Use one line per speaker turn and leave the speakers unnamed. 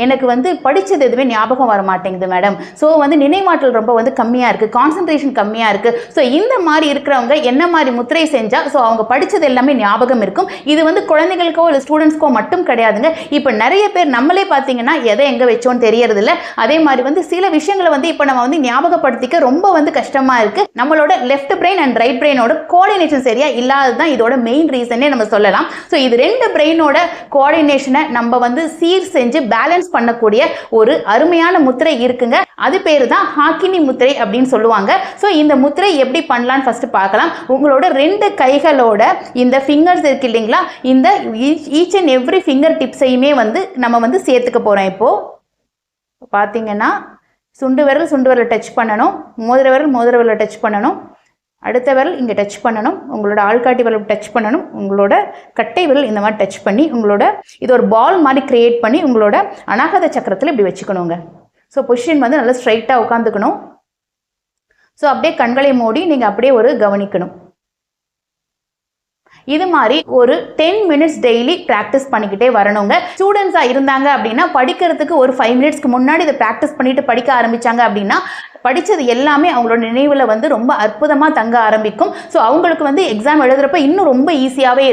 எனக்கு வந்து படித்தது எதுவுமே ஞாபகம் வர மாட்டேங்குது மேடம். ஸோ வந்து நினைவாற்றல் ரொம்ப வந்து கம்மியாக இருக்குது, கான்சன்ட்ரேஷன் கம்மியாக இருக்குது. ஸோ இந்த மாதிரி இருக்கிறவங்க என்ன மாதிரி முத்திரை செஞ்சால் ஸோ அவங்க படித்தது எல்லாமே ஞாபகம் இருக்கும். இது வந்து குழந்தைகளுக்கோ இல்லை ஸ்டூடெண்ட்ஸ்க்கோ மட்டும் கிடையாதுங்க. இப்போ நிறைய பேர் நம்மளே பார்த்தீங்கன்னா எதை எங்கே வச்சோன்னு தெரியறதில்ல. அதே மாதிரி வந்து சில விஷயங்களை வந்து இப்போ நம்ம வந்து ஞாபகப்படுத்திக்க ரொம்ப வந்து கஷ்டமாக இருக்குது. நம்மளோட லெஃப்ட் பிரெயின் அண்ட் ரைட் பிரெயினோட கோஆர்டினேஷன் சரியாக இல்லாதது தான் இதோட மெயின் ரீசனே நம்ம சொல்லலாம். ஸோ இது ரெண்டு பிரெயினோட கோஆர்டினேஷனை நம்ம வந்து சீர் செஞ்சு பேலன்ஸ் பண்ணக்கூடிய ஒரு அருமையான முத்திரை இருக்குங்க. அது பேரு தான் ஹாக்கினி முத்திரை அப்படின்னு சொல்லுவாங்க. ஸோ இந்த முத்திரை எப்படி பண்ணலான்னு ஃபர்ஸ்ட் பார்க்கலாம். உங்களோட ரெண்டு கைகளோட இந்த ஃபிங்கர்ஸ் இருக்கு இல்லைங்களா, இந்த ஈச் அண்ட் எவ்ரி ஃபிங்கர் டிப்ஸையுமே வந்து நம்ம வந்து சேர்த்துக்க போகிறோம். இப்போது பார்த்தீங்கன்னா சுண்டு விரல் டச் பண்ணணும், மோதிர விரல் டச் பண்ணணும், அடுத்த விரல் இங்கே டச் பண்ணணும், உங்களோட ஆள்காட்டி விரல் டச் பண்ணணும், உங்களோட கட்டை விரல் இந்த மாதிரி டச் பண்ணி உங்களோட இது ஒரு பால் மாதிரி கிரியேட் பண்ணி உங்களோட அநாகத சக்கரத்தில் இப்படி வச்சுக்கணுங்க. ஸோ பொசிஷன் வந்து நல்லா ஸ்ட்ரைட்டாக உட்காந்துக்கணும். ஸோ அப்படியே கண்களை மூடி நீங்கள் அப்படியே ஒரு கவனிக்கணும். இது மாதிரி ஒரு 10 மினிட்ஸ் டெய்லி ப்ராக்டிஸ் பண்ணிக்கிட்டே வரணுங்க. ஸ்டூடெண்ட்ஸாக இருந்தாங்க அப்படின்னா படிக்கிறதுக்கு ஒரு 5 மினிட்ஸ்க்கு முன்னாடி இதை ப்ராக்டிஸ் பண்ணிட்டு படிக்க ஆரம்பித்தாங்க அப்படின்னா படித்தது எல்லாமே அவங்களோட நினைவில் வந்து ரொம்ப அற்புதமாக தங்க ஆரம்பிக்கும். ஸோ அவங்களுக்கு வந்து எக்ஸாம் எழுதுகிறப்ப இன்னும் ரொம்ப ஈஸியாகவே இருக்கும்.